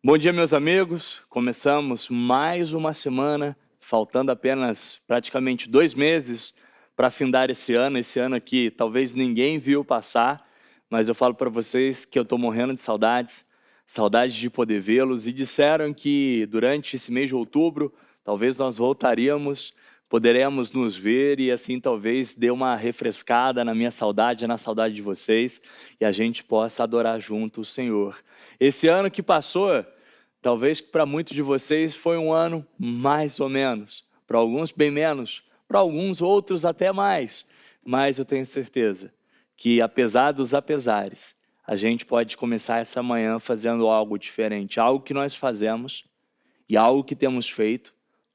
Bom dia, meus amigos. Começamos mais uma semana, faltando apenas praticamente 2 meses para findar esse ano aqui talvez ninguém viu passar, mas eu falo para vocês que eu estou morrendo de saudades, saudades de poder vê-los, e disseram que durante esse mês de outubro, talvez nós voltaríamos, poderemos nos ver e assim talvez dê uma refrescada na minha saudade, na saudade de vocês, e a gente possa adorar junto o Senhor. Esse ano que passou, talvez para muitos de vocês foi um ano mais ou menos, para alguns bem menos, para alguns outros até mais, mas eu tenho certeza que apesar dos apesares, a gente pode começar essa manhã fazendo algo diferente, algo que nós fazemos e algo que temos feito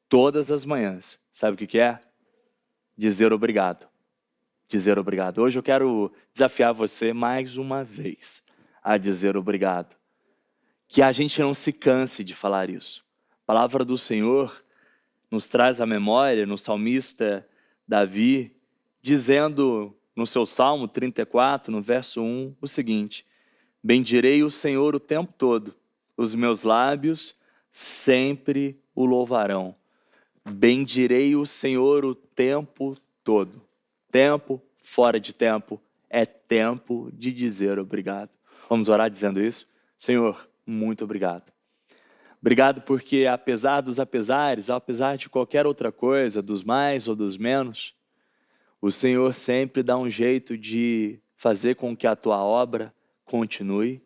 todas as manhãs. Sabe o que é? Dizer obrigado. Dizer obrigado. Hoje eu quero desafiar você mais uma vez a dizer obrigado. Que a gente não se canse de falar isso. A palavra do Senhor nos traz à memória, no salmista Davi, dizendo no seu Salmo 34, no verso 1, o seguinte: bendirei o Senhor o tempo todo, os meus lábios sempre o louvarão. Bendirei o Senhor o tempo todo. Tempo, fora de tempo, é tempo de dizer obrigado. Vamos orar dizendo isso? Senhor, muito obrigado. Obrigado porque apesar dos apesares, apesar de qualquer outra coisa, dos mais ou dos menos, o Senhor sempre dá um jeito de fazer com que a tua obra continue,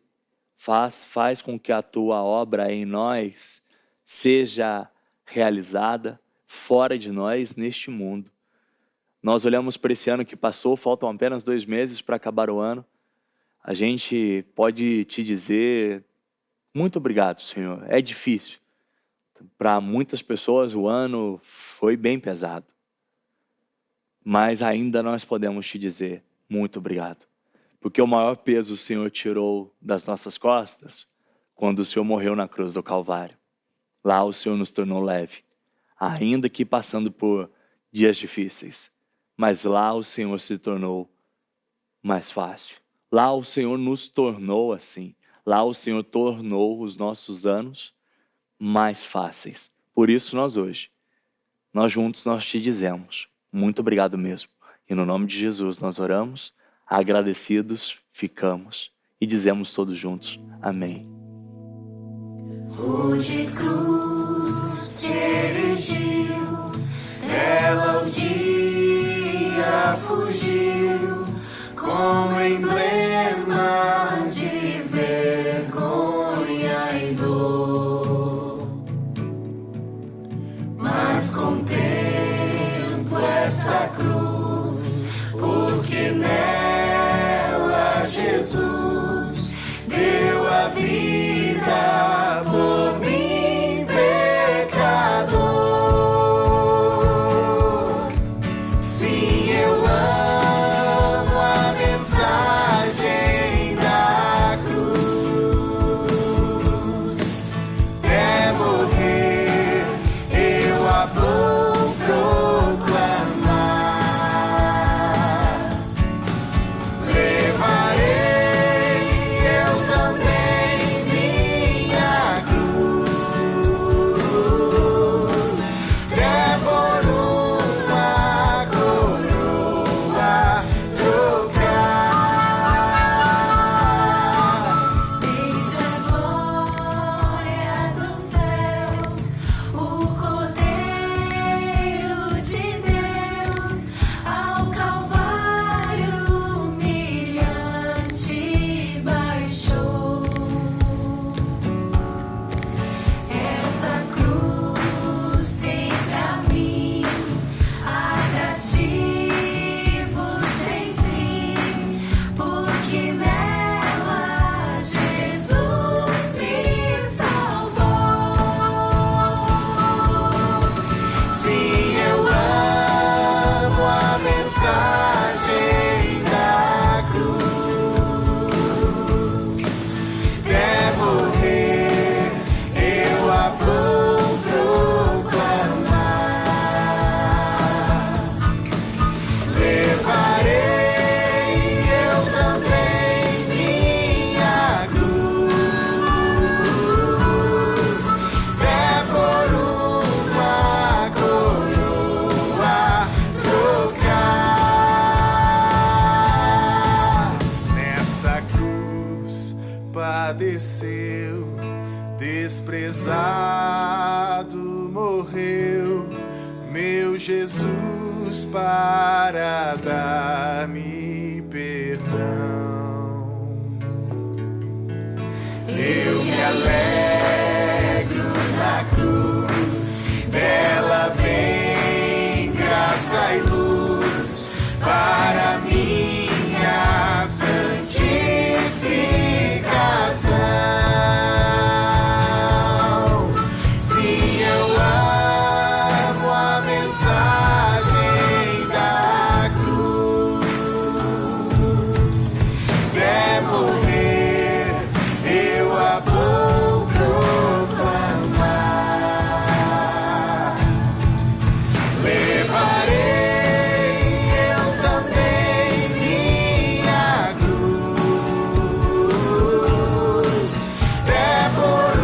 faz com que a tua obra em nós seja realizada fora de nós neste mundo. Nós olhamos para esse ano que passou, faltam apenas 2 meses para acabar o ano. A gente pode te dizer muito obrigado, Senhor. É difícil. Para muitas pessoas o ano foi bem pesado. Mas ainda nós podemos te dizer muito obrigado. Porque o maior peso o Senhor tirou das nossas costas quando o Senhor morreu na cruz do Calvário. Lá o Senhor nos tornou leve, ainda que passando por dias difíceis. Mas lá o Senhor se tornou mais fácil. Lá o Senhor nos tornou assim. Lá o Senhor tornou os nossos anos mais fáceis. Por isso nós hoje, nós juntos nós te dizemos muito obrigado mesmo. E no nome de Jesus nós oramos, agradecidos ficamos e dizemos todos juntos, amém. Rude cruz se erigiu, ela um dia fugiu, como emblema de vergonha e dor. Mas contemplo essa cruz, porque nela Jesus deu a vida por mim, pecador. Sim, eu amo a mensagem padeceu, desprezado morreu, meu Jesus, para dar-me perdão. Eu me alegro na cruz, dela vem graça e luz para minha santificação. Sim, eu amo a mensagem da cruz. Até morrer, eu a vou proclamar. Levarei eu também minha cruz, até por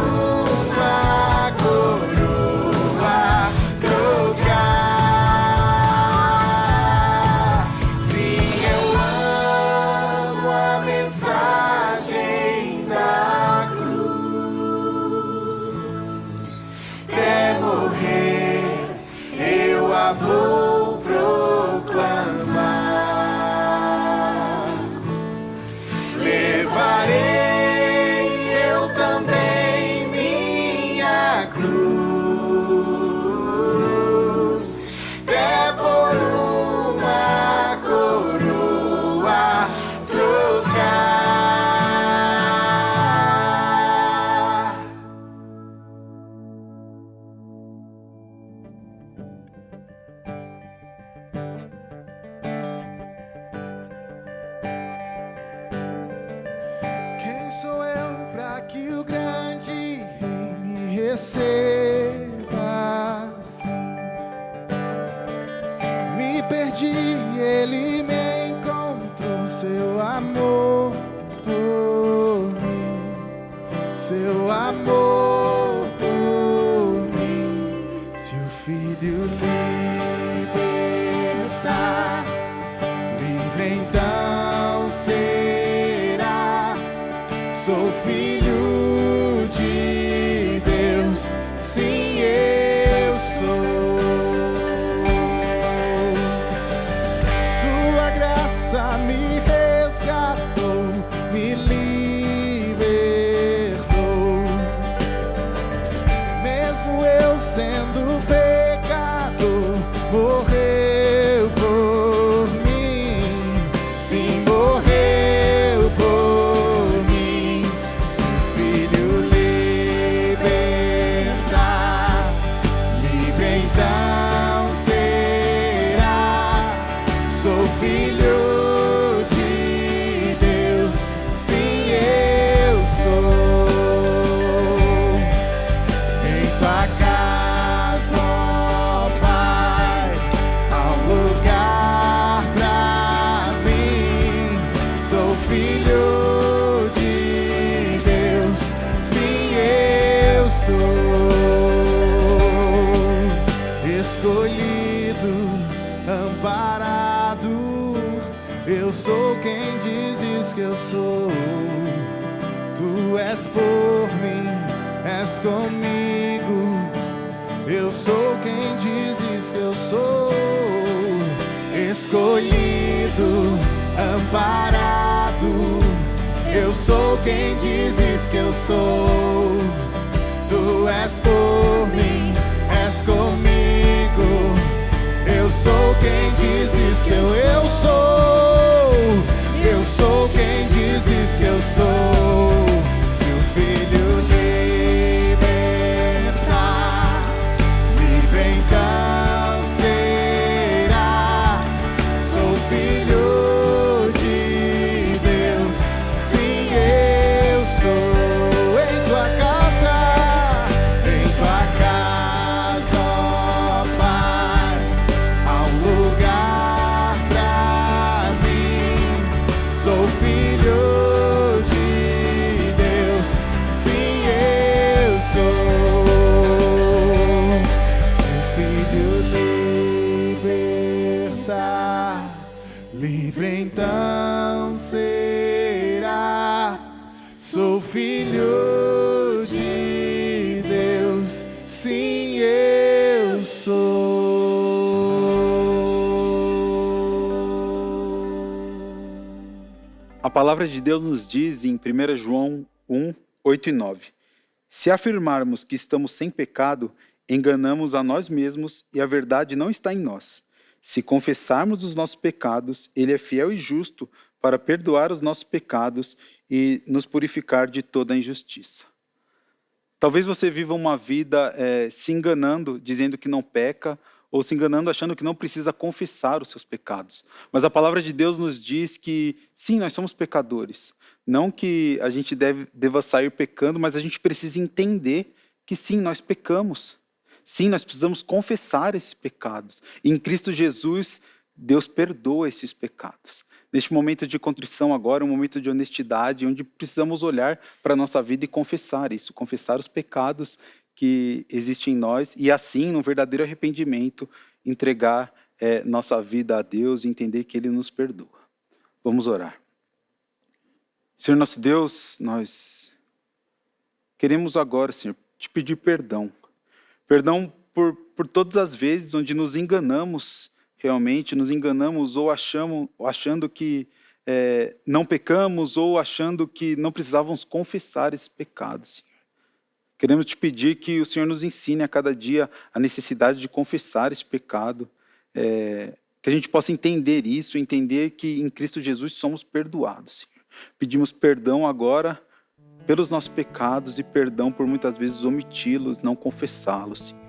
uma coroa trocar. Sim, eu amo a mensagem da cruz. Até morrer, eu a vou proclamar. Levarei eu também minha cruz, até por uma coroa trocar. Quem sou eu para que o grande rei me receba assim? Me perdi, ele me encontrou, seu amor por mim, seu amor por mim. Se o Filho libertar, livre então será. Sou filho de Deus, sim, eu sou. Sua graça me resgatou, me libertou. Mesmo eu sendo pecador, morreu por mim. Sim, morreu por mim. Se o Filho libertar, livre então será. Sou filho de Deus, sim, eu sou. Em tua casa, ó Pai, há um lugar pra mim. Sou filho de Deus, sim, eu sou. Escolhido, amparado, eu sou quem dizes que eu sou. Tu és por mim, és comigo. Eu sou quem dizes que eu sou. Escolhido, amparado, eu sou quem dizes que eu sou. Tu és por mim, és comigo. Eu sou quem dizes que eu sou. Eu sou quem dizes que eu sou. Se o Filho libertar, livre então será. Sou filho de Deus, sim, eu sou. Em tua casa, ó Pai, há um lugar pra mim. Sou filho de sou filho de Deus, sim, eu sou. A palavra de Deus nos diz em 1 João 1, 8 e 9: se afirmarmos que estamos sem pecado, enganamos a nós mesmos e a verdade não está em nós. Se confessarmos os nossos pecados, Ele é fiel e justo para perdoar os nossos pecados e nos purificar de toda a injustiça. Talvez você viva uma vida se enganando, dizendo que não peca, ou se enganando achando que não precisa confessar os seus pecados. Mas a palavra de Deus nos diz que, sim, nós somos pecadores. Não que a gente deva sair pecando, mas a gente precisa entender que, sim, nós pecamos. Sim, nós precisamos confessar esses pecados. E em Cristo Jesus, Deus perdoa esses pecados. Neste momento de contrição agora, um momento de honestidade, onde precisamos olhar para a nossa vida e confessar isso, confessar os pecados que existem em nós e assim, no verdadeiro arrependimento, entregar nossa vida a Deus e entender que Ele nos perdoa. Vamos orar. Senhor nosso Deus, nós queremos agora, Senhor, te pedir perdão. Perdão por todas as vezes onde nos enganamos, realmente nos enganamos ou achando que não pecamos ou achando que não precisávamos confessar esses pecados, Senhor. Queremos te pedir que o Senhor nos ensine a cada dia a necessidade de confessar esse pecado, que a gente possa entender isso, entender que em Cristo Jesus somos perdoados, Senhor. Pedimos perdão agora pelos nossos pecados e perdão por muitas vezes omiti-los, não confessá-los, Senhor.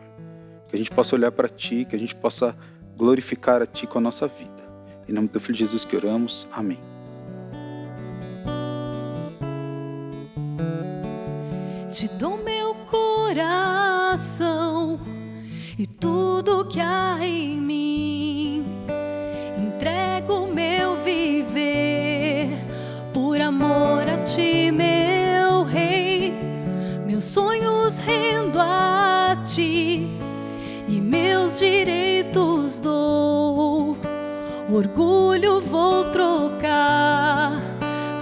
Que a gente possa olhar para Ti, que a gente possa glorificar a Ti com a nossa vida. Em nome do Filho de Jesus que oramos. Amém. Te dou meu coração e tudo que há em mim. Entrego meu viver por amor a Ti, meu Rei. Meus sonhos rendo a Ti e meus direitos dou. O orgulho vou trocar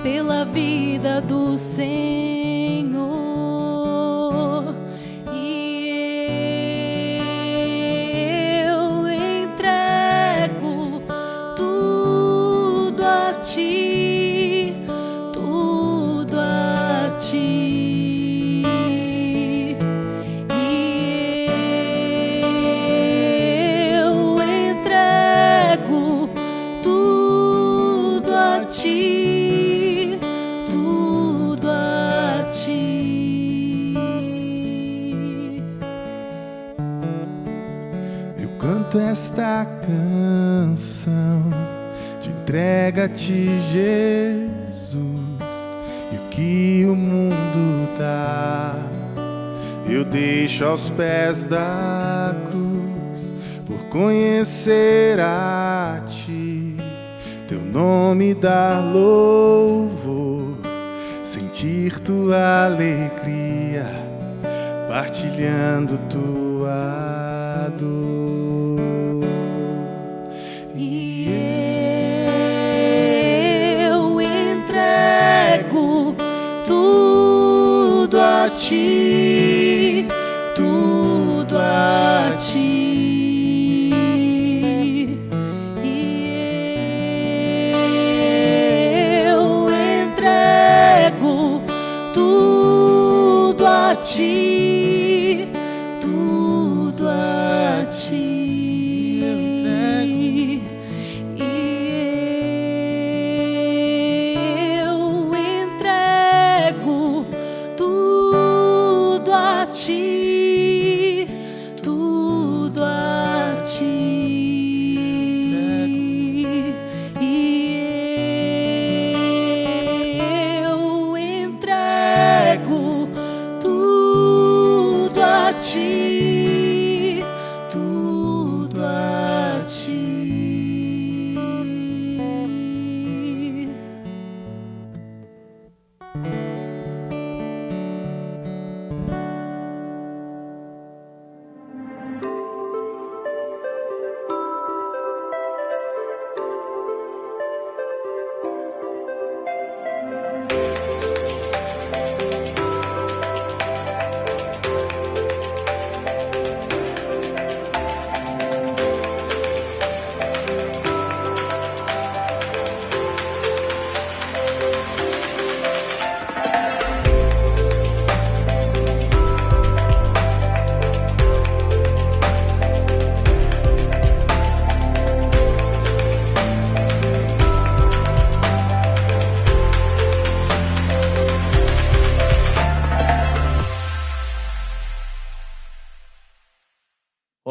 pela vida do Senhor. E eu entrego tudo a Ti, tudo a Ti. E eu entrego tudo a Ti, tudo a Ti. Eu canto esta canção de entrega a Ti, Jesus, e o que o mundo dá eu deixo aos pés da cruz, por conhecer a Ti, Teu nome dar louvor, sentir Tua alegria, partilhando Tua dor. E eu entrego tudo a Ti, tudo a Ti. E eu entrego tudo a Ti, tudo a Ti. Eu entrego tudo a Ti, tudo a Ti. E eu entrego tudo a Ti, tudo a Ti.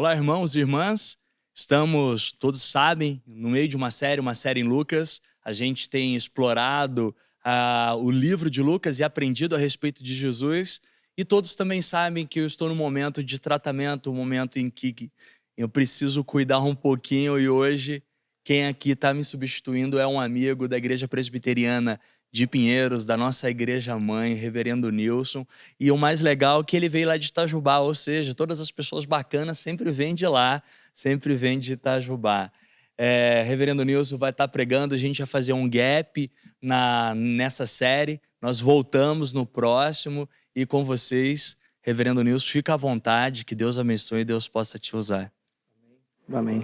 Olá, irmãos e irmãs. Estamos, todos sabem, no meio de uma série em Lucas. A gente tem explorado o livro de Lucas e aprendido a respeito de Jesus. E todos também sabem que eu estou num momento de tratamento, um momento em que eu preciso cuidar um pouquinho. E hoje, quem aqui está me substituindo é um amigo da Igreja Presbiteriana de Pinheiros, da nossa igreja mãe, reverendo Nilson. E o mais legal é que ele veio lá de Itajubá, ou seja, todas as pessoas bacanas sempre vêm de lá, sempre vêm de Itajubá. Reverendo Nilson vai estar pregando, a gente vai fazer um gap nessa série, nós voltamos no próximo e com vocês, reverendo Nilson, fica à vontade, que Deus abençoe e Deus possa te usar. Amém.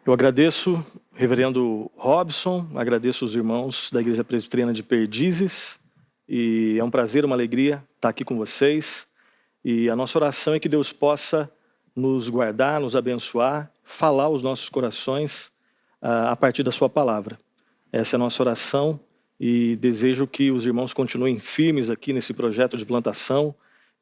Eu agradeço, reverendo Robson, agradeço os irmãos da Igreja Presbiteriana de Perdizes, e é um prazer, uma alegria estar aqui com vocês. E a nossa oração é que Deus possa nos guardar, nos abençoar, falar aos nossos corações a partir da sua palavra. Essa é a nossa oração e desejo que os irmãos continuem firmes aqui nesse projeto de plantação,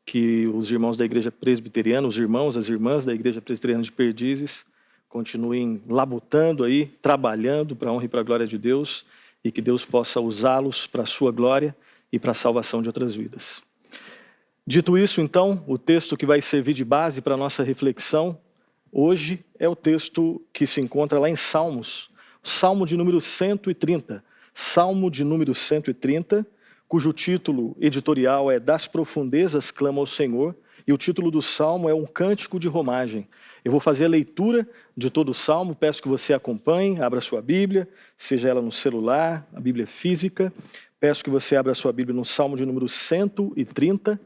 que os irmãos da Igreja Presbiteriana, os irmãos, as irmãs da Igreja Presbiteriana de Perdizes, continuem labutando aí, trabalhando para a honra e para a glória de Deus e que Deus possa usá-los para a sua glória e para a salvação de outras vidas. Dito isso, então, o texto que vai servir de base para a nossa reflexão hoje é o texto que se encontra lá em Salmos, o Salmo de número 130. Salmo de número 130, cujo título editorial é Das Profundezas Clama ao Senhor, e o título do Salmo é Um Cântico de Romagem. Eu vou fazer a leitura de todo o Salmo, peço que você acompanhe, abra sua Bíblia, seja ela no celular, a Bíblia física. Peço que você abra sua Bíblia no Salmo de número 130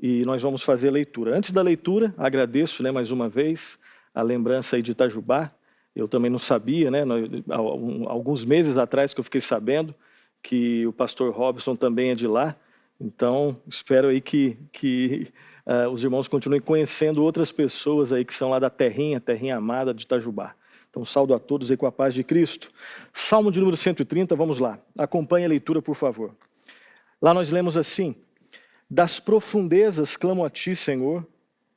e nós vamos fazer a leitura. Antes da leitura, agradeço mais uma vez a lembrança aí de Itajubá. Eu também não sabia, alguns meses atrás que eu fiquei sabendo que o pastor Robson também é de lá. Então, espero aí que os irmãos continuem conhecendo outras pessoas aí que são lá da terrinha amada de Itajubá. Então, saúdo a todos aí com a paz de Cristo. Salmo de número 130, vamos lá. Acompanhe a leitura, por favor. Lá nós lemos assim: Das profundezas clamo a ti, Senhor.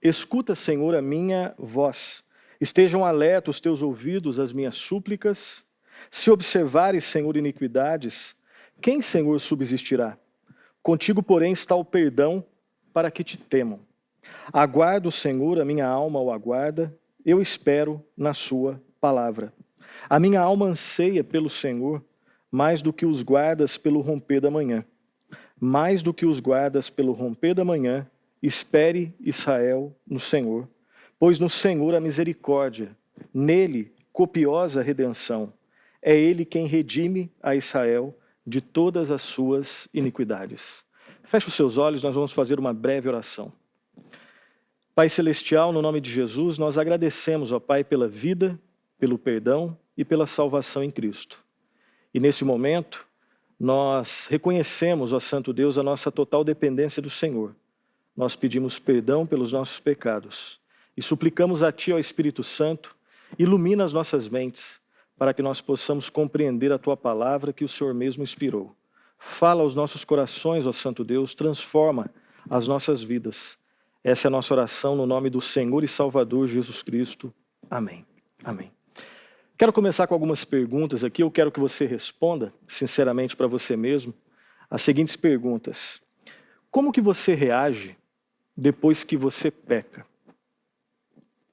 Escuta, Senhor, a minha voz. Estejam alertos os teus ouvidos às minhas súplicas. Se observares, Senhor, iniquidades, quem, Senhor, subsistirá? Contigo, porém, está o perdão, para que te temam. Aguardo, Senhor, a minha alma o aguarda, eu espero na sua palavra. A minha alma anseia pelo Senhor, mais do que os guardas pelo romper da manhã. Mais do que os guardas pelo romper da manhã, espere Israel no Senhor, pois no Senhor há misericórdia, nele copiosa redenção. É ele quem redime a Israel de todas as suas iniquidades. Feche os seus olhos, nós vamos fazer uma breve oração. Pai Celestial, no nome de Jesus, nós agradecemos, ó Pai, pela vida, pelo perdão e pela salvação em Cristo. E nesse momento, nós reconhecemos, ó Santo Deus, a nossa total dependência do Senhor. Nós pedimos perdão pelos nossos pecados e suplicamos a Ti, ó Espírito Santo, ilumina as nossas mentes para que nós possamos compreender a Tua palavra que o Senhor mesmo inspirou. Fala aos nossos corações, ó Santo Deus, transforma as nossas vidas. Essa é a nossa oração no nome do Senhor e Salvador Jesus Cristo. Amém. Amém. Quero começar com algumas perguntas aqui. Eu quero que você responda, sinceramente para você mesmo, as seguintes perguntas. Como que você reage depois que você peca?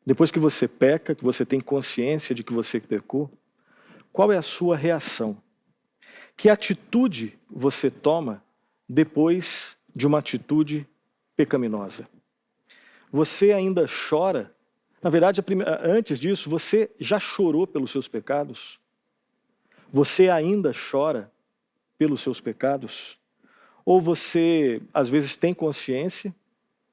Depois que você peca, que você tem consciência de que você pecou, qual é a sua reação? Que atitude você toma depois de uma atitude pecaminosa? Você ainda chora? Na verdade, antes disso, você já chorou pelos seus pecados? Você ainda chora pelos seus pecados? Ou você, às vezes, tem consciência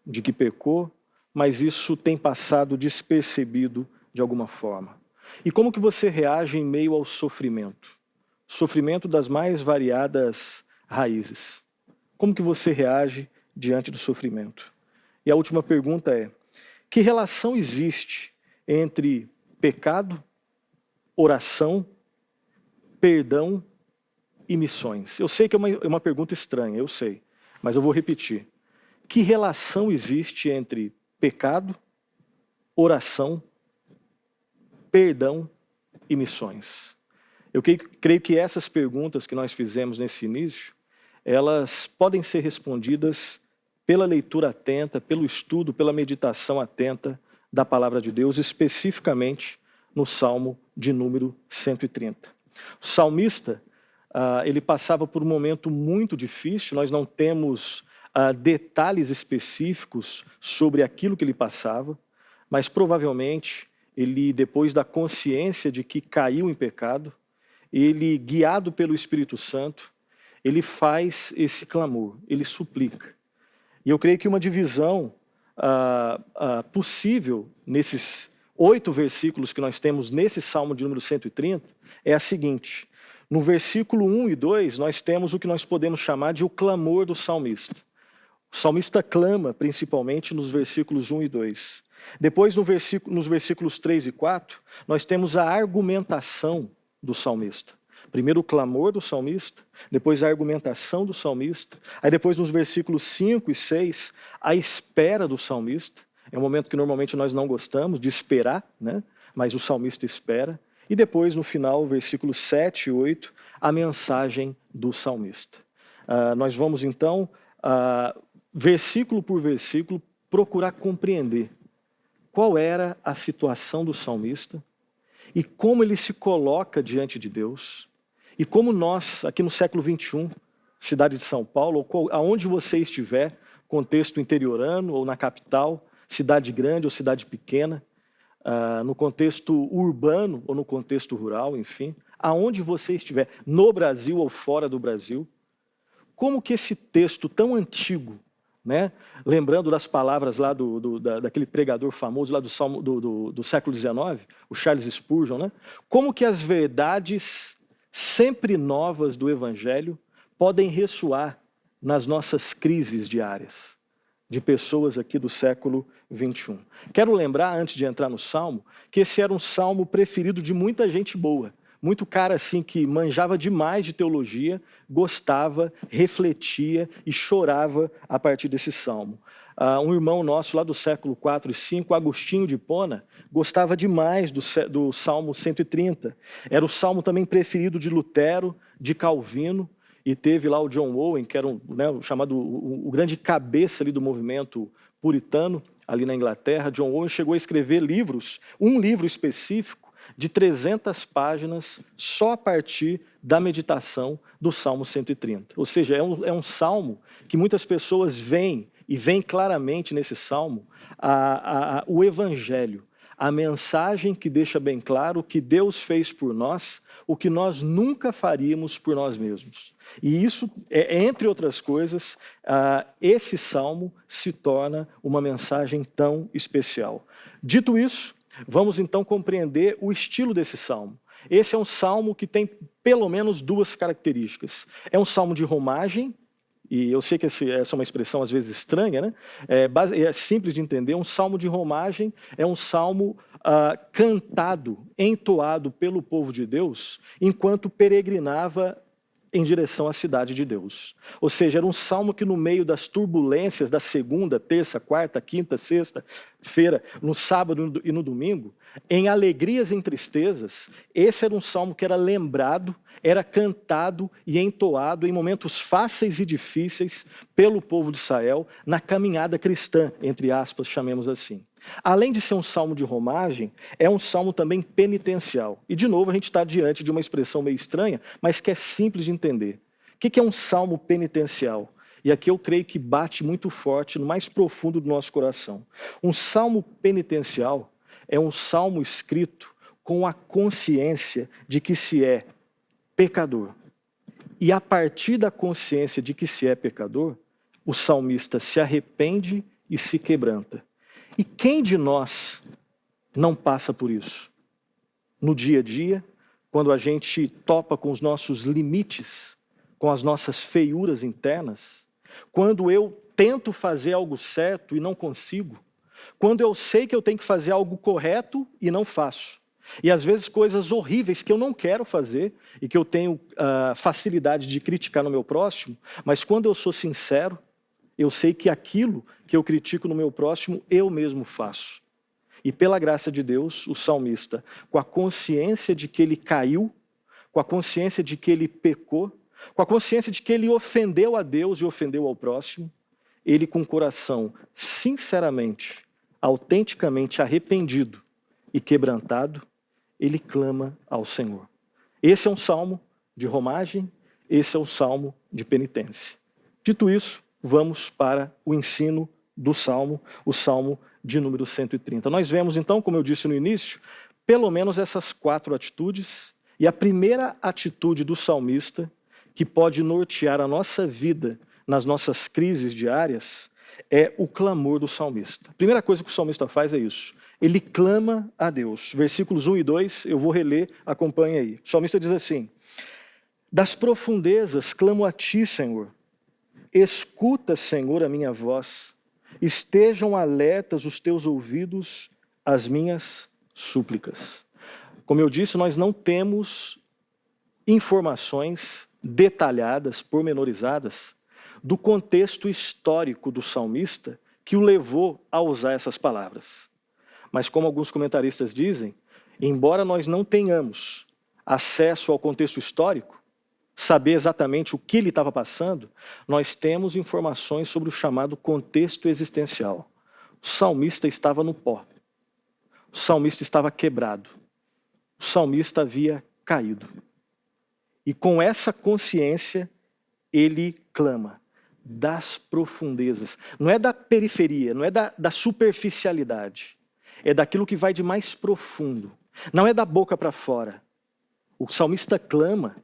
de que pecou, mas isso tem passado despercebido de alguma forma? E como que você reage em meio ao sofrimento? Sofrimento das mais variadas raízes. Como que você reage diante do sofrimento? E a última pergunta é: que relação existe entre pecado, oração, perdão e missões? Eu sei que é uma pergunta estranha, eu sei, mas eu vou repetir. Que relação existe entre pecado, oração, perdão e missões. Eu creio que essas perguntas que nós fizemos nesse início, elas podem ser respondidas pela leitura atenta, pelo estudo, pela meditação atenta da palavra de Deus, especificamente no Salmo de número 130. O salmista, ele passava por um momento muito difícil, nós não temos detalhes específicos sobre aquilo que ele passava, mas provavelmente ele, depois da consciência de que caiu em pecado, ele, guiado pelo Espírito Santo, ele faz esse clamor, ele suplica. E eu creio que uma divisão possível nesses 8 versículos que nós temos nesse Salmo de número 130 é a seguinte: no versículo 1 e 2 nós temos o que nós podemos chamar de o clamor do salmista. O salmista clama principalmente nos versículos 1 e 2. Depois, nos versículos 3 e 4, nós temos a argumentação do salmista. Primeiro o clamor do salmista, depois a argumentação do salmista, aí depois nos versículos 5 e 6, a espera do salmista. É um momento que normalmente nós não gostamos de esperar, né? Mas o salmista espera. E depois, no final, versículos 7 e 8, a mensagem do salmista. Nós vamos então, versículo por versículo, procurar compreender qual era a situação do salmista e como ele se coloca diante de Deus. E como nós, aqui no século 21, cidade de São Paulo, ou aonde você estiver, contexto interiorano ou na capital, cidade grande ou cidade pequena, no contexto urbano ou no contexto rural, enfim, aonde você estiver, no Brasil ou fora do Brasil, como que esse texto tão antigo, né, lembrando das palavras lá daquele pregador famoso lá do século XIX, o Charles Spurgeon, né, como que as verdades sempre novas do Evangelho podem ressoar nas nossas crises diárias, de pessoas aqui do século 21. Quero lembrar, antes de entrar no Salmo, que esse era um Salmo preferido de muita gente boa. Muito cara assim que manjava demais de teologia, gostava, refletia e chorava a partir desse Salmo. Um irmão nosso lá do século 4 e 5, Agostinho de Hipona, gostava demais do Salmo 130. Era o Salmo também preferido de Lutero, de Calvino, e teve lá o John Owen, que era o grande cabeça ali do movimento puritano, ali na Inglaterra. John Owen chegou a escrever livros, um livro específico, de 300 páginas, só a partir da meditação do Salmo 130. Ou seja, é um salmo que muitas pessoas veem, e veem claramente nesse salmo, o Evangelho, a mensagem que deixa bem claro o que Deus fez por nós, o que nós nunca faríamos por nós mesmos. E isso, entre outras coisas, esse salmo se torna uma mensagem tão especial. Dito isso, vamos então compreender o estilo desse salmo. Esse é um salmo que tem pelo menos 2 características. É um salmo de romagem, e eu sei que essa é uma expressão às vezes estranha, né? É simples de entender. Um salmo de romagem é um salmo cantado, entoado pelo povo de Deus, enquanto peregrinava em direção à cidade de Deus. Ou seja, era um salmo que no meio das turbulências da segunda, terça, quarta, quinta, sexta-feira, no sábado e no domingo, em alegrias e em tristezas, esse era um salmo que era lembrado, era cantado e entoado em momentos fáceis e difíceis pelo povo de Israel na caminhada cristã, entre aspas, chamemos assim. Além de ser um salmo de romagem, é um salmo também penitencial. E, de novo, a gente está diante de uma expressão meio estranha, mas que é simples de entender. O que é um salmo penitencial? E aqui eu creio que bate muito forte no mais profundo do nosso coração. Um salmo penitencial é um salmo escrito com a consciência de que se é pecador. E a partir da consciência de que se é pecador, o salmista se arrepende e se quebranta. E quem de nós não passa por isso? No dia a dia, quando a gente topa com os nossos limites, com as nossas feiuras internas, quando eu tento fazer algo certo e não consigo, quando eu sei que eu tenho que fazer algo correto e não faço, e às vezes coisas horríveis que eu não quero fazer e que eu tenho facilidade de criticar no meu próximo, mas quando eu sou sincero, eu sei que aquilo que eu critico no meu próximo, eu mesmo faço. E pela graça de Deus, o salmista, com a consciência de que ele caiu, com a consciência de que ele pecou, com a consciência de que ele ofendeu a Deus e ofendeu ao próximo, ele com o coração sinceramente, autenticamente arrependido e quebrantado, ele clama ao Senhor. Esse é um salmo de romagem, esse é o salmo de penitência. Dito isso, vamos para o ensino do salmo, o salmo de número 130. Nós vemos então, como eu disse no início, pelo menos essas 4 atitudes, e a primeira atitude do salmista, que pode nortear a nossa vida nas nossas crises diárias, é o clamor do salmista. A primeira coisa que o salmista faz é isso. Ele clama a Deus. Versículos 1 e 2, eu vou reler, acompanhe aí. O salmista diz assim: das profundezas clamo a ti, Senhor. Escuta, Senhor, a minha voz. Estejam alertas os teus ouvidos às minhas súplicas. Como eu disse, nós não temos informações detalhadas, pormenorizadas, do contexto histórico do salmista que o levou a usar essas palavras. Mas como alguns comentaristas dizem, embora nós não tenhamos acesso ao contexto histórico, saber exatamente o que ele estava passando, nós temos informações sobre o chamado contexto existencial. O salmista estava no pó. O salmista estava quebrado. O salmista havia caído. E com essa consciência, ele clama das profundezas. Não é da periferia, não é da superficialidade. É daquilo que vai de mais profundo. Não é da boca para fora. O salmista clama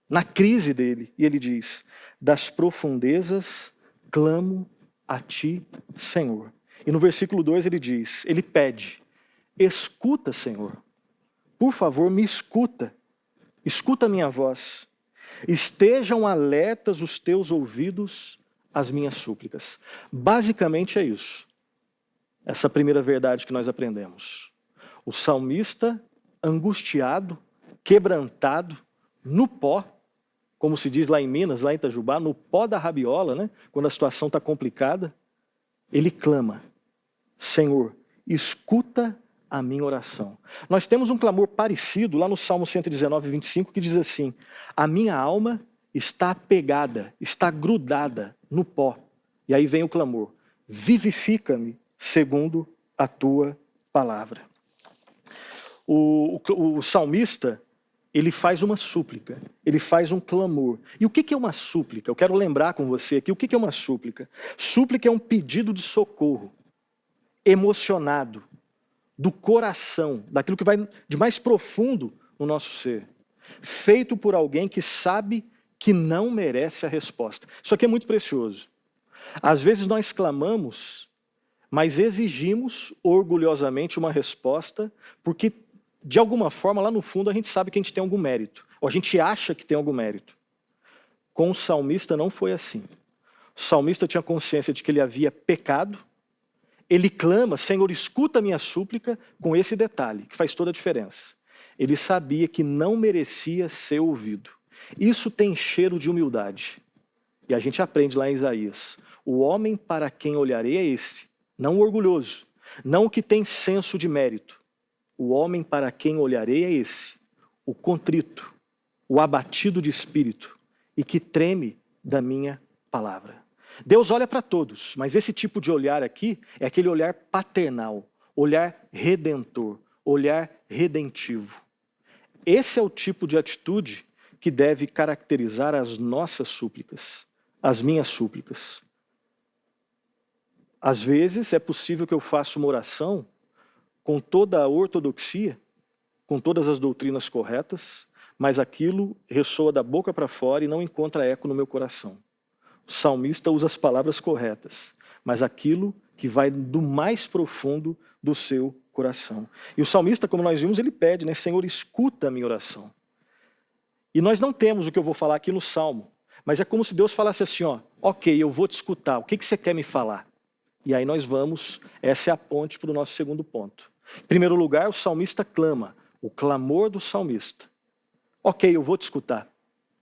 na crise dele, e ele diz: das profundezas clamo a ti, Senhor. E no versículo 2 ele diz, ele pede: escuta, Senhor. Por favor, me escuta. Escuta a minha voz. Estejam alertas os teus ouvidos às minhas súplicas. Basicamente é isso. Essa primeira verdade que nós aprendemos. O salmista, angustiado, quebrantado, no pó, como se diz lá em Minas, lá em Itajubá, no pó da rabiola, né? Quando a situação está complicada, ele clama: Senhor, escuta a minha oração. Nós temos um clamor parecido lá no Salmo 119, 25, que diz assim: a minha alma está apegada, está grudada no pó. E aí vem o clamor: vivifica-me segundo a tua palavra. O salmista, ele faz uma súplica, ele faz um clamor. E o que é uma súplica? Eu quero lembrar com você aqui o que é uma súplica. Súplica é um pedido de socorro, emocionado, do coração, daquilo que vai de mais profundo no nosso ser, feito por alguém que sabe que não merece a resposta. Isso aqui é muito precioso. Às vezes nós clamamos, mas exigimos orgulhosamente uma resposta, porque de alguma forma lá no fundo a gente sabe que a gente tem algum mérito, ou a gente acha que tem algum mérito. Com o salmista não foi assim. O salmista tinha consciência de que ele havia pecado. Ele clama: Senhor, escuta a minha súplica, com esse detalhe, que faz toda a diferença. Ele sabia que não merecia ser ouvido. Isso tem cheiro de humildade. E a gente aprende lá em Isaías: o homem para quem olharei é esse, não o orgulhoso, não o que tem senso de mérito. O homem para quem olharei é esse, o contrito, o abatido de espírito e que treme da minha palavra. Deus olha para todos, mas esse tipo de olhar aqui é aquele olhar paternal, olhar redentor, olhar redentivo. Esse é o tipo de atitude que deve caracterizar as nossas súplicas, as minhas súplicas. Às vezes é possível que eu faça uma oração com toda a ortodoxia, com todas as doutrinas corretas, mas aquilo ressoa da boca para fora e não encontra eco no meu coração. O salmista usa as palavras corretas, mas aquilo que vai do mais profundo do seu coração. E o salmista, como nós vimos, ele pede, né? Senhor, escuta a minha oração. E nós não temos o que eu vou falar aqui no Salmo, mas é como se Deus falasse assim, ó, ok, eu vou te escutar, o que você quer me falar? E aí nós vamos, essa é a ponte para o nosso segundo ponto. Em primeiro lugar, o salmista clama, o clamor do salmista. Ok, eu vou te escutar.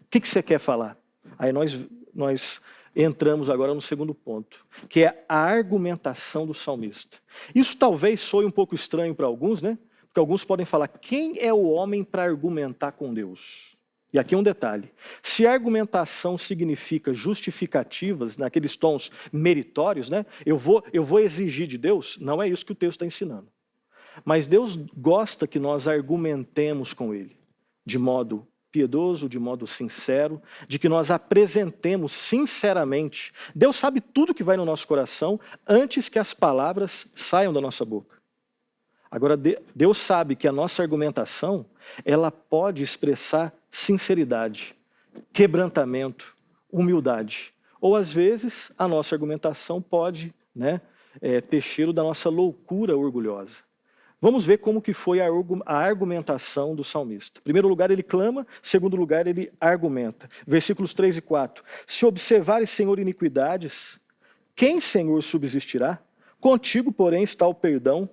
O que você quer falar? Aí nós entramos agora no segundo ponto, que é a argumentação do salmista. Isso talvez soe um pouco estranho para alguns, né? Porque alguns podem falar, quem é o homem para argumentar com Deus? E aqui um detalhe, se argumentação significa justificativas, naqueles tons meritórios, né? Eu vou exigir de Deus, não é isso que o texto está ensinando. Mas Deus gosta que nós argumentemos com Ele, de modo piedoso, de modo sincero, de que nós apresentemos sinceramente. Deus sabe tudo que vai no nosso coração antes que as palavras saiam da nossa boca. Agora, Deus sabe que a nossa argumentação, ela pode expressar sinceridade, quebrantamento, humildade. Ou, às vezes, a nossa argumentação pode, né, ter cheiro da nossa loucura orgulhosa. Vamos ver como que foi a argumentação do salmista. Em primeiro lugar, ele clama. Em segundo lugar, ele argumenta. Versículos 3 e 4. Se observares, Senhor, iniquidades, quem, Senhor, subsistirá? Contigo, porém, está o perdão,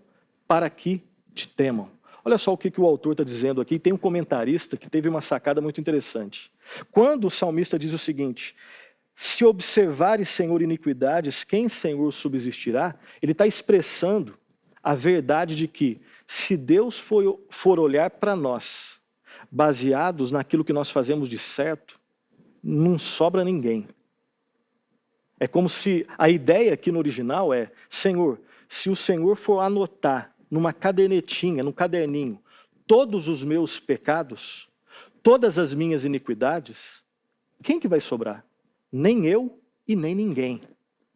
para que te temam. Olha só o que o autor está dizendo aqui. Tem um comentarista que teve uma sacada muito interessante. Quando o salmista diz o seguinte, se observares, Senhor, iniquidades, quem, Senhor, subsistirá? Ele está expressando a verdade de que, se Deus for olhar para nós, baseados naquilo que nós fazemos de certo, não sobra ninguém. É como se a ideia aqui no original é, Senhor, se o Senhor for anotar numa cadernetinha, num caderninho, todos os meus pecados, todas as minhas iniquidades, quem que vai sobrar? Nem eu e nem ninguém.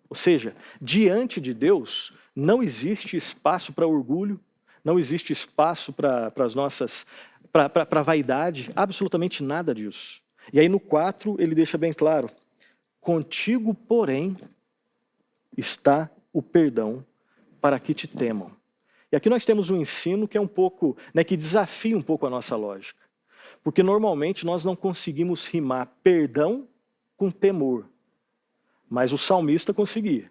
Ou seja, diante de Deus, não existe espaço para orgulho, não existe espaço para vaidade, absolutamente nada disso. E aí no 4 ele deixa bem claro, contigo, porém, está o perdão para que te temam. E aqui nós temos um ensino que é um pouco, né, que desafia um pouco a nossa lógica. Porque normalmente nós não conseguimos rimar perdão com temor. Mas o salmista conseguia.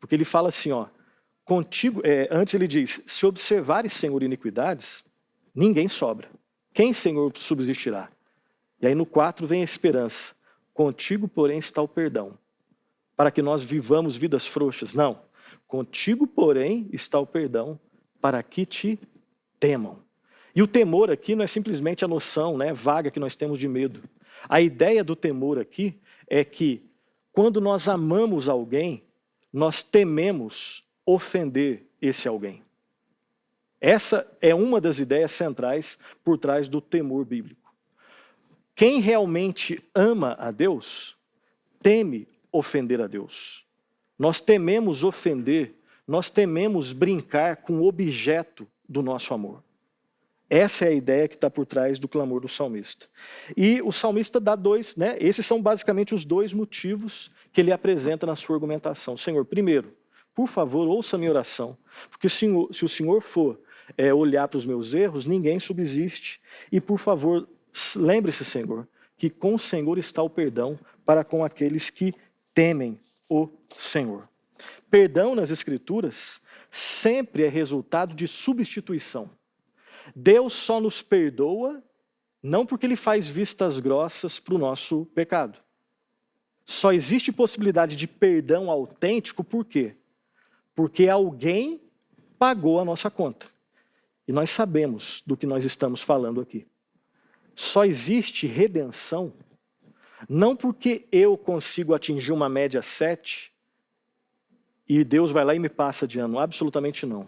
Porque ele fala assim, ó, contigo, antes ele diz, se observares, Senhor, iniquidades, ninguém sobra. Quem, Senhor, subsistirá? E aí no 4 vem a esperança. Contigo, porém, está o perdão, para que nós vivamos vidas frouxas. Não. Contigo, porém, está o perdão, para que te temam. E o temor aqui não é simplesmente a noção, né, vaga que nós temos de medo. A ideia do temor aqui é que, quando nós amamos alguém, nós tememos ofender esse alguém. Essa é uma das ideias centrais por trás do temor bíblico. Quem realmente ama a Deus, teme ofender a Deus. Nós tememos ofender, nós tememos brincar com o objeto do nosso amor. Essa é a ideia que está por trás do clamor do salmista. E o salmista dá dois, né? Esses são basicamente os dois motivos que ele apresenta na sua argumentação. Senhor, primeiro, por favor, ouça a minha oração, porque se o Senhor for olhar para os meus erros, ninguém subsiste. E por favor, lembre-se, Senhor, que com o Senhor está o perdão para com aqueles que temem o Senhor. Perdão nas Escrituras sempre é resultado de substituição. Deus só nos perdoa, não porque Ele faz vistas grossas para o nosso pecado. Só existe possibilidade de perdão autêntico, por quê? Porque alguém pagou a nossa conta. E nós sabemos do que nós estamos falando aqui. Só existe redenção, não porque eu consigo atingir uma média 7, e Deus vai lá e me passa de ano, absolutamente não.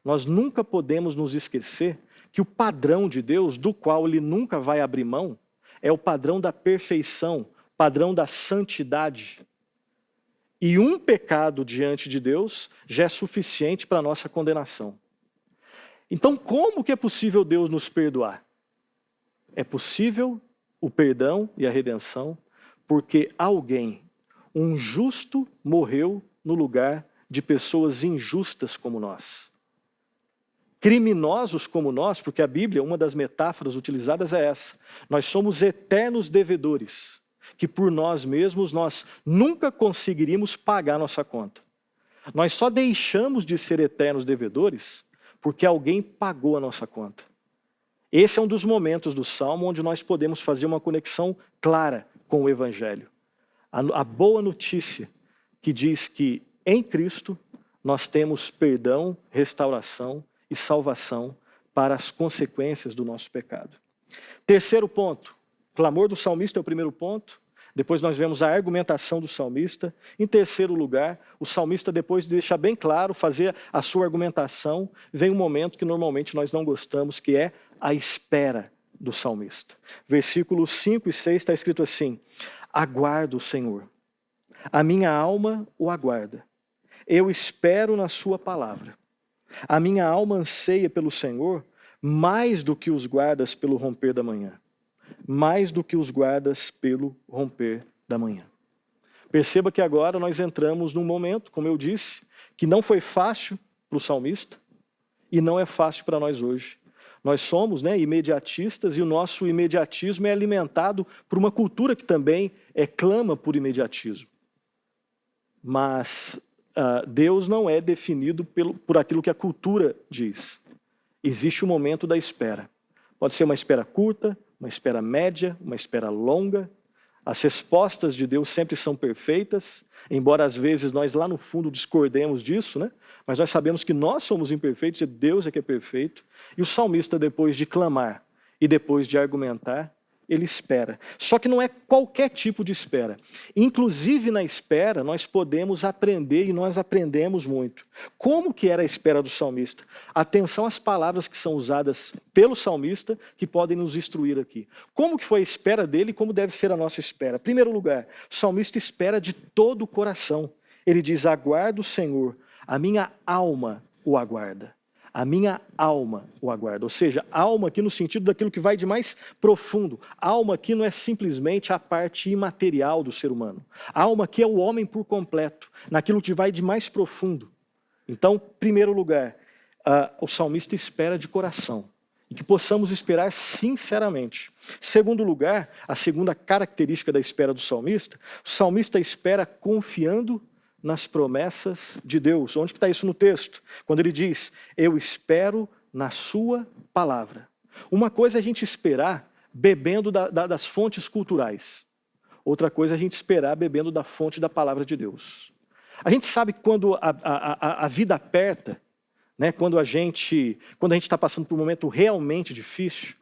Nós nunca podemos nos esquecer que o padrão de Deus, do qual Ele nunca vai abrir mão, é o padrão da perfeição, padrão da santidade. E um pecado diante de Deus já é suficiente para a nossa condenação. Então, como que é possível Deus nos perdoar? É possível o perdão e a redenção porque alguém, um justo, morreu no lugar de pessoas injustas como nós. Criminosos como nós, porque a Bíblia, uma das metáforas utilizadas é essa. Nós somos eternos devedores, que por nós mesmos nós nunca conseguiríamos pagar nossa conta. Nós só deixamos de ser eternos devedores porque alguém pagou a nossa conta. Esse é um dos momentos do Salmo onde nós podemos fazer uma conexão clara com o Evangelho. a boa notícia que diz que em Cristo nós temos perdão, restauração e salvação para as consequências do nosso pecado. Terceiro ponto, clamor do salmista é o primeiro ponto. Depois nós vemos a argumentação do salmista. Em terceiro lugar, o salmista, depois de deixar bem claro, fazer a sua argumentação, vem um momento que normalmente nós não gostamos, que é a espera do salmista. Versículos 5 e 6 está escrito assim: aguardo o Senhor, a minha alma o aguarda, eu espero na sua palavra. A minha alma anseia pelo Senhor mais do que os guardas pelo romper da manhã. Mais do que os guardas pelo romper da manhã. Perceba que agora nós entramos num momento, como eu disse, que não foi fácil para o salmista e não é fácil para nós hoje. Nós somos imediatistas e o nosso imediatismo é alimentado por uma cultura que também clama por imediatismo. Mas Deus não é definido por aquilo que a cultura diz. Existe o momento da espera. Pode ser uma espera curta, uma espera média, uma espera longa. As respostas de Deus sempre são perfeitas, embora às vezes nós lá no fundo discordemos disso, né? Mas nós sabemos que nós somos imperfeitos e Deus é que é perfeito. E o salmista, depois de clamar e depois de argumentar, ele espera. Só que não é qualquer tipo de espera. Inclusive na espera nós podemos aprender e nós aprendemos muito. Como que era a espera do salmista? Atenção às palavras que são usadas pelo salmista que podem nos instruir aqui. Como que foi a espera dele e como deve ser a nossa espera? Em primeiro lugar, o salmista espera de todo o coração. Ele diz: aguardo o Senhor, a minha alma o aguarda. A minha alma o aguarda. Ou seja, alma aqui no sentido daquilo que vai de mais profundo. Alma aqui não é simplesmente a parte imaterial do ser humano. Alma aqui é o homem por completo, naquilo que vai de mais profundo. Então, em primeiro lugar, o salmista espera de coração. E que possamos esperar sinceramente. Segundo lugar, a segunda característica da espera do salmista, o salmista espera confiando nas promessas de Deus. Onde está isso no texto? Quando ele diz: eu espero na sua palavra. Uma coisa é a gente esperar bebendo das fontes culturais. Outra coisa é a gente esperar bebendo da fonte da palavra de Deus. A gente sabe que quando a vida aperta, né, quando a gente está passando por um momento realmente difícil,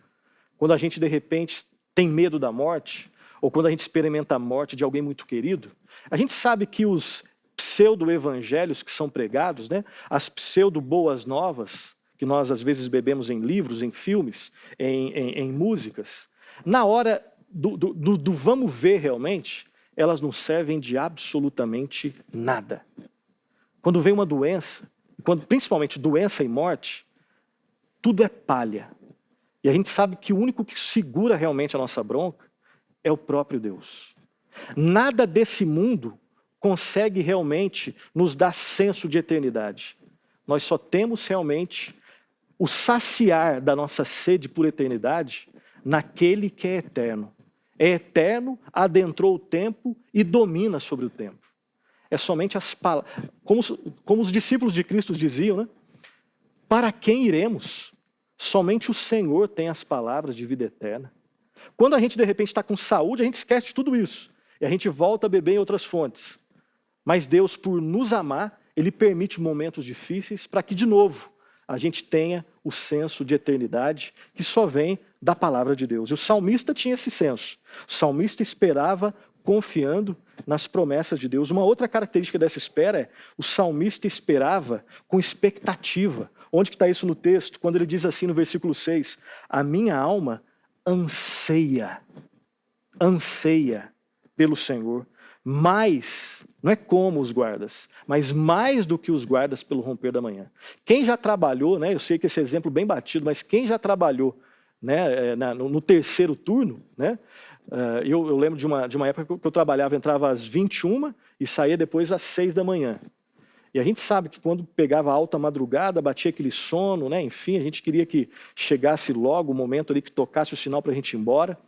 quando a gente de repente tem medo da morte, ou quando a gente experimenta a morte de alguém muito querido, a gente sabe que os pseudo-evangelhos que são pregados, né, as pseudo-boas novas, que nós às vezes bebemos em livros, em filmes, em músicas, na hora do vamos ver realmente, elas não servem de absolutamente nada. Quando vem uma doença, principalmente doença e morte, tudo é palha. E a gente sabe que o único que segura realmente a nossa bronca é o próprio Deus. Nada desse mundo consegue realmente nos dar senso de eternidade. Nós só temos realmente o saciar da nossa sede por eternidade naquele que é eterno. É eterno, adentrou o tempo e domina sobre o tempo. É somente as palavras. Como os discípulos de Cristo diziam, né? Para quem iremos? Somente o Senhor tem as palavras de vida eterna. Quando a gente de repente está com saúde, a gente esquece de tudo isso. E a gente volta a beber em outras fontes. Mas Deus, por nos amar, Ele permite momentos difíceis para que, de novo, a gente tenha o senso de eternidade que só vem da palavra de Deus. E o salmista tinha esse senso. O salmista esperava confiando nas promessas de Deus. Uma outra característica dessa espera é o salmista esperava com expectativa. Onde que está isso no texto? Quando ele diz assim no versículo 6, a minha alma anseia pelo Senhor. Mais, não é como os guardas, mas mais do que os guardas pelo romper da manhã. Quem já trabalhou, né, eu sei que esse exemplo é bem batido, mas quem já trabalhou, né, no terceiro turno, né, eu lembro de uma época que eu trabalhava, entrava às 21 e saía depois às 6 da manhã. E a gente sabe que quando pegava alta madrugada, batia aquele sono, né, enfim, a gente queria que chegasse logo o momento ali que tocasse o sinal para a gente ir embora.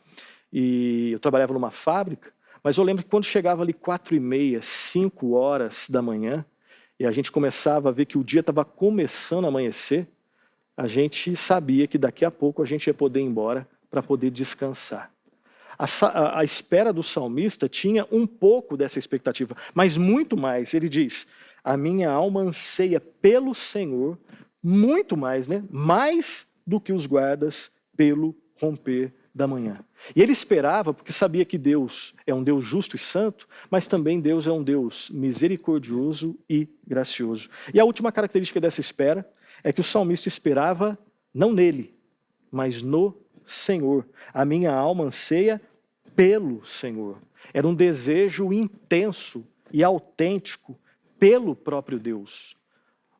E eu trabalhava numa fábrica. Mas eu lembro que quando chegava ali 4h30, 5 horas da manhã, e a gente começava a ver que o dia estava começando a amanhecer, a gente sabia que daqui a pouco a gente ia poder ir embora para poder descansar. A espera do salmista tinha um pouco dessa expectativa, mas muito mais. Ele diz, a minha alma anseia pelo Senhor, muito mais, né? Mais do que os guardas pelo romper da manhã. E ele esperava, porque sabia que Deus é um Deus justo e santo, mas também Deus é um Deus misericordioso e gracioso. E a última característica dessa espera é que o salmista esperava não nele, mas no Senhor. A minha alma anseia pelo Senhor. Era um desejo intenso e autêntico pelo próprio Deus.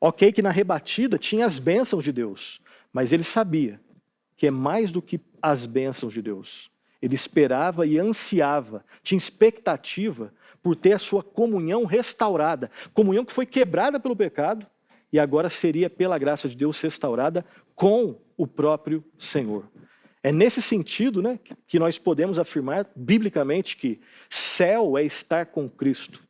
Ok que na rebatida tinha as bênçãos de Deus, mas ele sabia que é mais do que as bênçãos de Deus. Ele esperava e ansiava, tinha expectativa por ter a sua comunhão restaurada. Comunhão que foi quebrada pelo pecado e agora seria, pela graça de Deus, restaurada com o próprio Senhor. É nesse sentido, né, que nós podemos afirmar biblicamente que céu é estar com Cristo.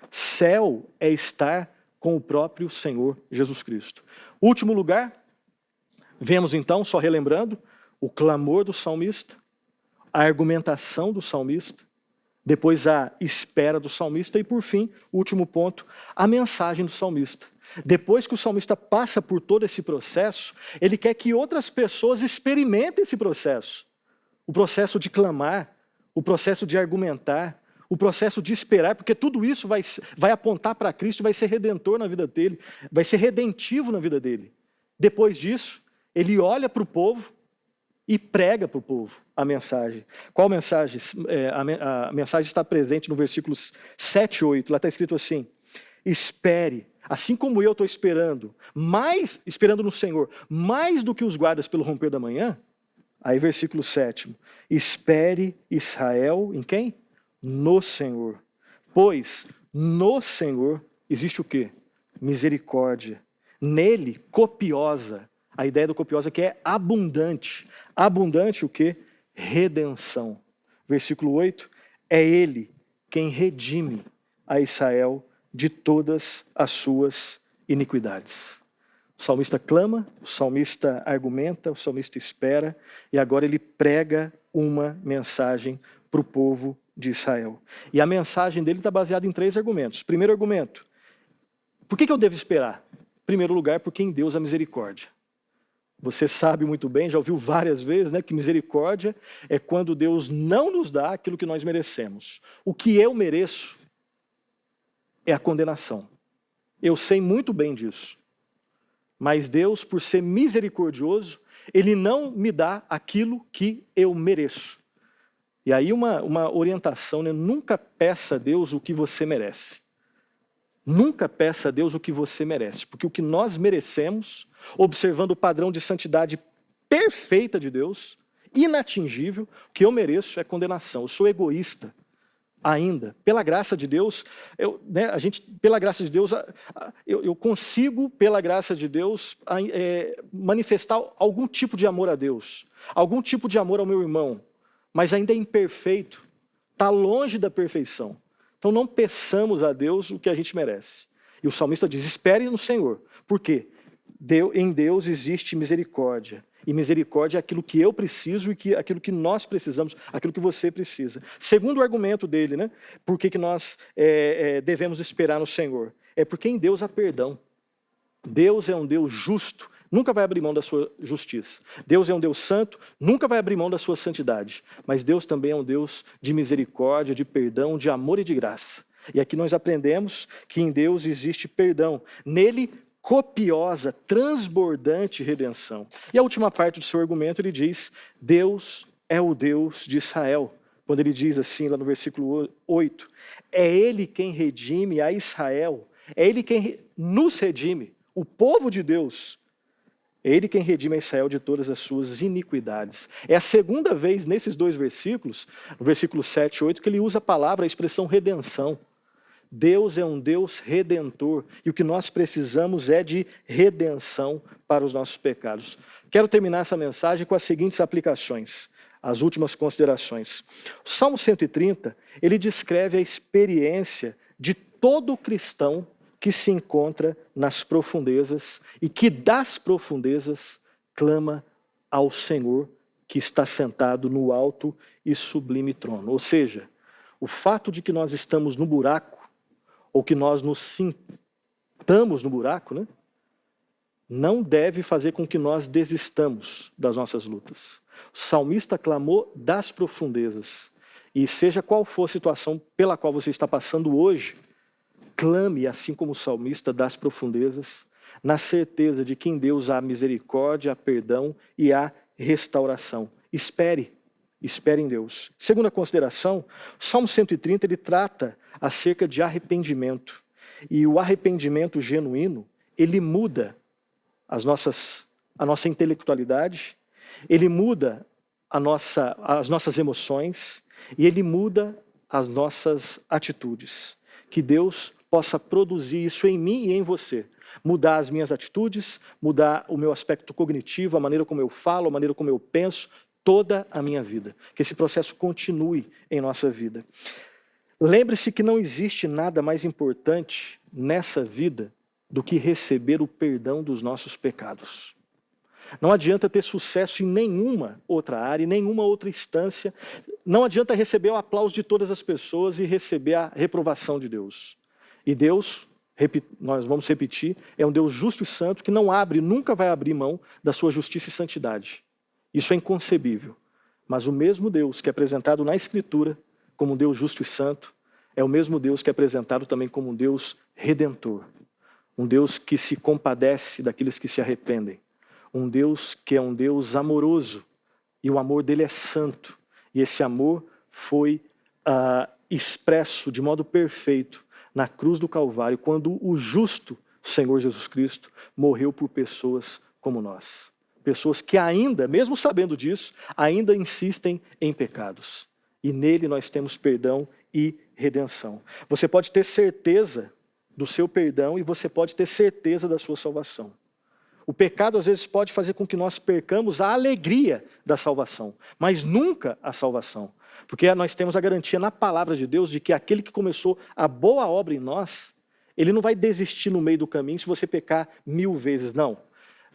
Céu é estar com o próprio Senhor Jesus Cristo. Último lugar, vemos então, só relembrando, o clamor do salmista, a argumentação do salmista, depois a espera do salmista e, por fim, o último ponto, a mensagem do salmista. Depois que o salmista passa por todo esse processo, ele quer que outras pessoas experimentem esse processo. O processo de clamar, o processo de argumentar, o processo de esperar, porque tudo isso vai apontar para Cristo, vai ser redentor na vida dele, vai ser redentivo na vida dele. Depois disso, ele olha para o povo e prega para o povo a mensagem. Qual mensagem? A mensagem está presente no versículos 7 e 8. Lá está escrito assim, espere, assim como eu estou esperando, esperando no Senhor, mais do que os guardas pelo romper da manhã. Aí versículo 7, espere Israel em quem? No Senhor. Pois no Senhor existe o quê? Misericórdia. Nele, copiosa. A ideia do copiosa que é abundante. Abundante o quê? Redenção. Versículo 8, é ele quem redime a Israel de todas as suas iniquidades. O salmista clama, o salmista argumenta, o salmista espera, e agora ele prega uma mensagem para o povo de Israel. E a mensagem dele está baseada em 3 argumentos. Primeiro argumento, por que eu devo esperar? Em primeiro lugar, porque em Deus há misericórdia. Você sabe muito bem, já ouviu várias vezes, né, que misericórdia é quando Deus não nos dá aquilo que nós merecemos. O que eu mereço é a condenação. Eu sei muito bem disso. Mas Deus, por ser misericordioso, Ele não me dá aquilo que eu mereço. E aí uma orientação, né? Nunca peça a Deus o que você merece. Nunca peça a Deus o que você merece. Porque o que nós merecemos, observando o padrão de santidade perfeita de Deus, inatingível, o que eu mereço é condenação. Eu sou egoísta. Ainda, pela graça de Deus, eu consigo, pela graça de Deus, manifestar algum tipo de amor a Deus, algum tipo de amor ao meu irmão, mas ainda é imperfeito, está longe da perfeição. Então não peçamos a Deus o que a gente merece. E o salmista diz, espere no Senhor. Por quê? Em Deus existe misericórdia. E misericórdia é aquilo que eu preciso e aquilo que nós precisamos, aquilo que você precisa. Segundo o argumento dele, né? Por que nós devemos esperar no Senhor? É porque em Deus há perdão. Deus é um Deus justo, nunca vai abrir mão da sua justiça. Deus é um Deus santo, nunca vai abrir mão da sua santidade. Mas Deus também é um Deus de misericórdia, de perdão, de amor e de graça. E aqui nós aprendemos que em Deus existe perdão. Nele, copiosa, transbordante redenção. E a última parte do seu argumento, ele diz, Deus é o Deus de Israel. Quando ele diz assim, lá no versículo 8, é Ele quem redime a Israel, é Ele quem nos redime, o povo de Deus. É Ele quem redime a Israel de todas as suas iniquidades. É a segunda vez nesses 2 versículos, no versículo 7 e 8, que ele usa a palavra, a expressão redenção. Deus é um Deus redentor e o que nós precisamos é de redenção para os nossos pecados. Quero terminar essa mensagem com as seguintes aplicações, as últimas considerações. O Salmo 130, ele descreve a experiência de todo cristão que se encontra nas profundezas e que das profundezas clama ao Senhor que está sentado no alto e sublime trono. Ou seja, o fato de que nós estamos no buraco, ou que nós nos sintamos no buraco, né, não deve fazer com que nós desistamos das nossas lutas. O salmista clamou das profundezas. E seja qual for a situação pela qual você está passando hoje, clame, assim como o salmista, das profundezas, na certeza de que em Deus há misericórdia, há perdão e há restauração. Espere em Deus. Segunda consideração, o Salmo 130 ele trata acerca de arrependimento. E o arrependimento genuíno, ele muda a nossa intelectualidade, ele muda as nossas emoções e ele muda as nossas atitudes. Que Deus possa produzir isso em mim e em você. Mudar as minhas atitudes, mudar o meu aspecto cognitivo, a maneira como eu falo, a maneira como eu penso, toda a minha vida. Que esse processo continue em nossa vida. Lembre-se que não existe nada mais importante nessa vida do que receber o perdão dos nossos pecados. Não adianta ter sucesso em nenhuma outra área, em nenhuma outra instância. Não adianta receber o aplauso de todas as pessoas e receber a reprovação de Deus. E Deus, nós vamos repetir, é um Deus justo e santo que não abre, nunca vai abrir mão da sua justiça e santidade. Isso é inconcebível. Mas o mesmo Deus que é apresentado na Escritura como um Deus justo e santo, é o mesmo Deus que é apresentado também como um Deus redentor. Um Deus que se compadece daqueles que se arrependem. Um Deus que é um Deus amoroso. E o amor dele é santo. E esse amor foi expresso de modo perfeito na cruz do Calvário, quando o justo Senhor Jesus Cristo morreu por pessoas como nós. Pessoas que ainda, mesmo sabendo disso, ainda insistem em pecados. E nele nós temos perdão e redenção. Você pode ter certeza do seu perdão e você pode ter certeza da sua salvação. O pecado às vezes pode fazer com que nós percamos a alegria da salvação, mas nunca a salvação. Porque nós temos a garantia na palavra de Deus de que aquele que começou a boa obra em nós, ele não vai desistir no meio do caminho se você pecar 1000 vezes, não.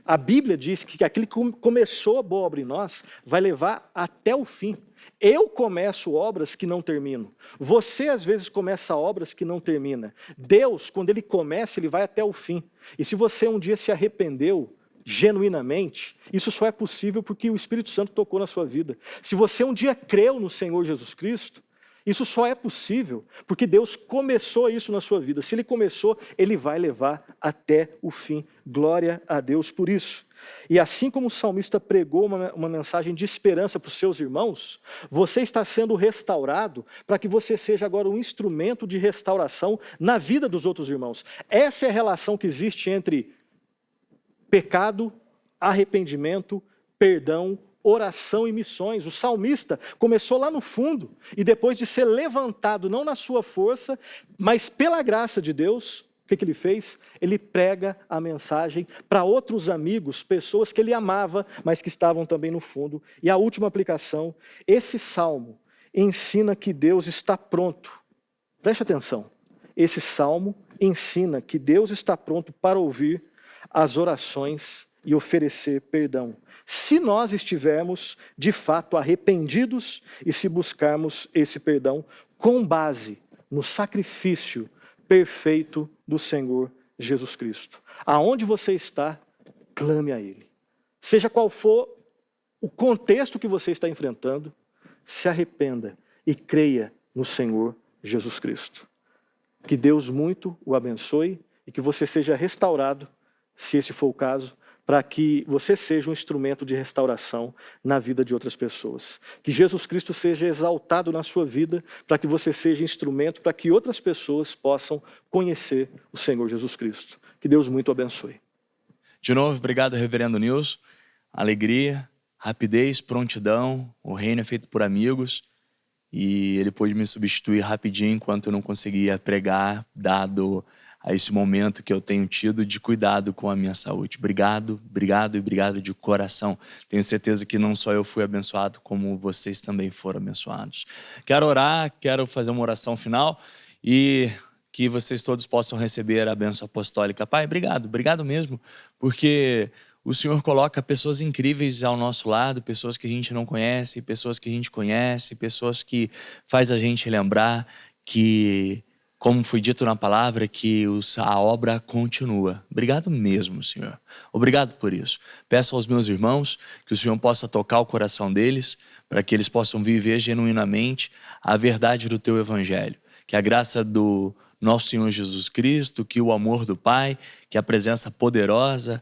A Bíblia diz que aquele que começou a boa obra em nós vai levar até o fim. Eu começo obras que não termino. Você, às vezes, começa obras que não termina. Deus, quando Ele começa, Ele vai até o fim. E se você um dia se arrependeu genuinamente, isso só é possível porque o Espírito Santo tocou na sua vida. Se você um dia creu no Senhor Jesus Cristo, isso só é possível porque Deus começou isso na sua vida. Se Ele começou, Ele vai levar até o fim. Glória a Deus por isso. E assim como o salmista pregou uma mensagem de esperança para os seus irmãos, você está sendo restaurado para que você seja agora um instrumento de restauração na vida dos outros irmãos. Essa é a relação que existe entre pecado, arrependimento, perdão, oração e missões. O salmista começou lá no fundo e depois de ser levantado, não na sua força, mas pela graça de Deus, o que ele fez? Ele prega a mensagem para outros amigos, pessoas que ele amava, mas que estavam também no fundo. E a última aplicação, esse salmo ensina que Deus está pronto. Preste atenção. Esse salmo ensina que Deus está pronto para ouvir as orações e oferecer perdão, se nós estivermos de fato arrependidos e se buscarmos esse perdão com base no sacrifício perfeito do Senhor Jesus Cristo. Aonde você está, clame a Ele. Seja qual for o contexto que você está enfrentando, se arrependa e creia no Senhor Jesus Cristo. Que Deus muito o abençoe e que você seja restaurado, se esse for o caso, para que você seja um instrumento de restauração na vida de outras pessoas. Que Jesus Cristo seja exaltado na sua vida, para que você seja instrumento para que outras pessoas possam conhecer o Senhor Jesus Cristo. Que Deus muito o abençoe. De novo, obrigado, reverendo Nilson. Alegria, rapidez, prontidão. O reino é feito por amigos. E ele pôde me substituir rapidinho enquanto eu não conseguia pregar, dado a esse momento que eu tenho tido de cuidado com a minha saúde. Obrigado, obrigado e obrigado de coração. Tenho certeza que não só eu fui abençoado, como vocês também foram abençoados. Quero orar, quero fazer uma oração final e que vocês todos possam receber a bênção apostólica. Pai, obrigado, obrigado mesmo, porque o Senhor coloca pessoas incríveis ao nosso lado, pessoas que a gente não conhece, pessoas que a gente conhece, pessoas que faz a gente lembrar que, como foi dito na palavra, que a obra continua. Obrigado mesmo, Senhor. Obrigado por isso. Peço aos meus irmãos que o Senhor possa tocar o coração deles, para que eles possam viver genuinamente a verdade do Teu Evangelho. Que a graça do nosso Senhor Jesus Cristo, que o amor do Pai, que a presença poderosa,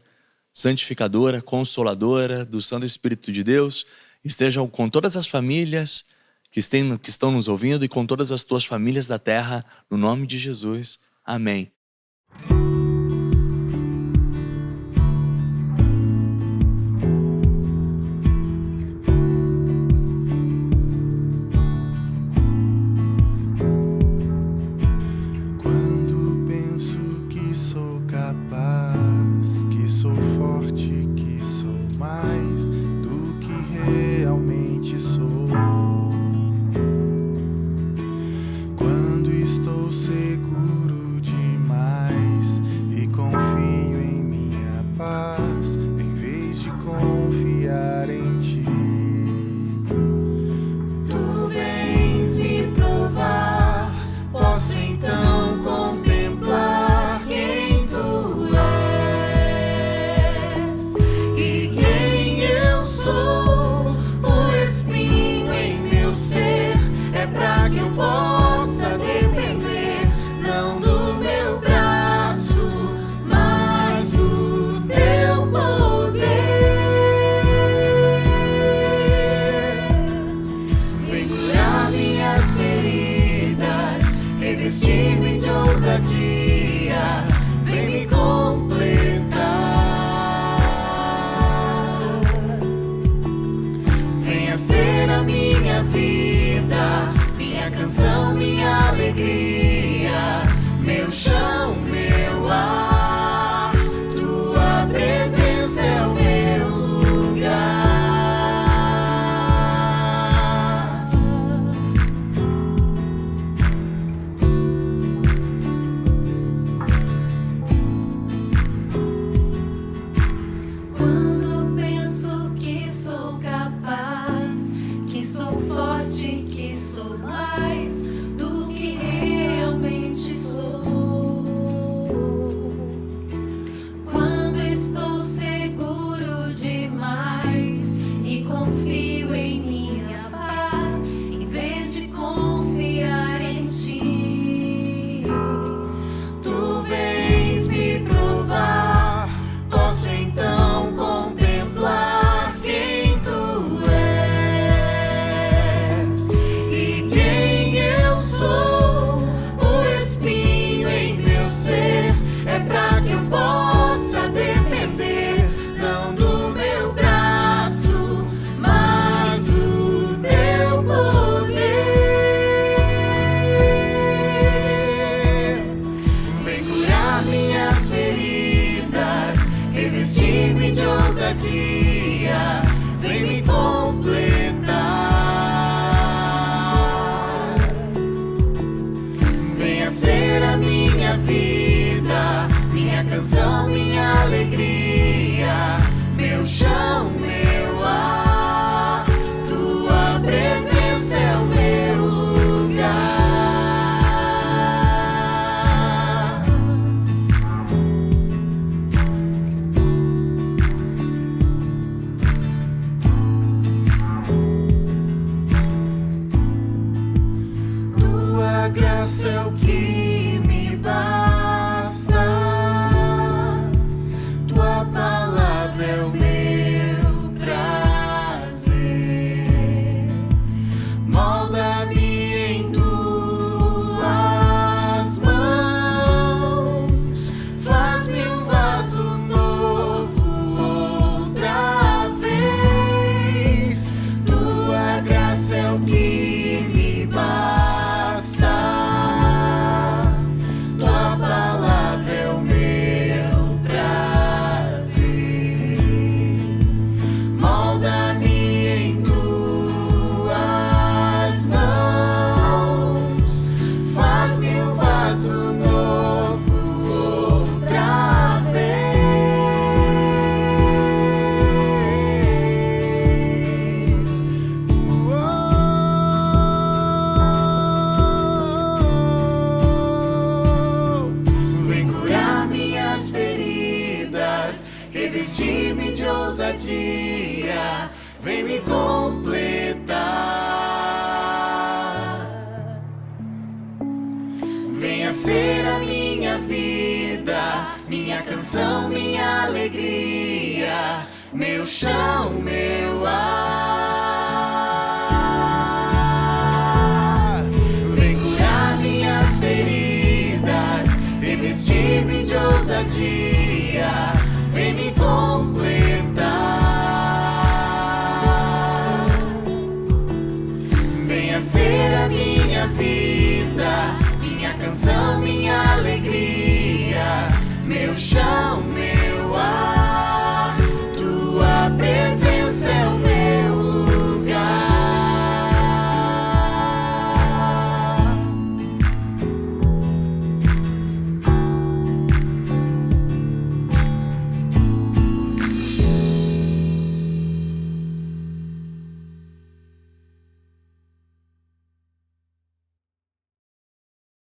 santificadora, consoladora do Santo Espírito de Deus estejam com todas as famílias que estão nos ouvindo e com todas as tuas famílias da terra, no nome de Jesus. Amém. Quando penso que sou capaz, que sou forte, que sou mais do que realmente sou. Quando estou seguro demais e confio em minha paz, em vez de confiar em ti. Tu vens me provar, posso então contemplar quem tu és e quem eu sou. O espinho em meu ser é pra que eu possa depender, não do meu braço, mas do teu poder. Vem curar minhas feridas, revestir-me de ousadia, vem me completar. Venha ser a minha vida, minha canção, minha alegria, meu chão, meu ar, tua presença é o meu lugar. Quando penso que sou capaz, que sou forte, que sou mais do que realmente sou. Quando estou seguro demais e confio em minha paz, em vez de confiar em ti. Tu vens me provar, posso então contemplar quem tu és e quem eu sou. O espinho em meu ser é pra que eu possa depender, não do meu braço, mas do teu poder. Vem curar minhas feridas, revestir-me de ousadia, vem me completar. Venha ser a minha vida, minha canção, minha alegria, meu chão, meu ar, tua presença é o meu lugar. revestir-me de ousadia, vem me completar. Venha ser a minha vida, minha canção, minha alegria, meu chão, meu ar. Vem curar minhas feridas, revestir-me de ousadia, vem me completar. Venha ser a minha vida, minha canção, minha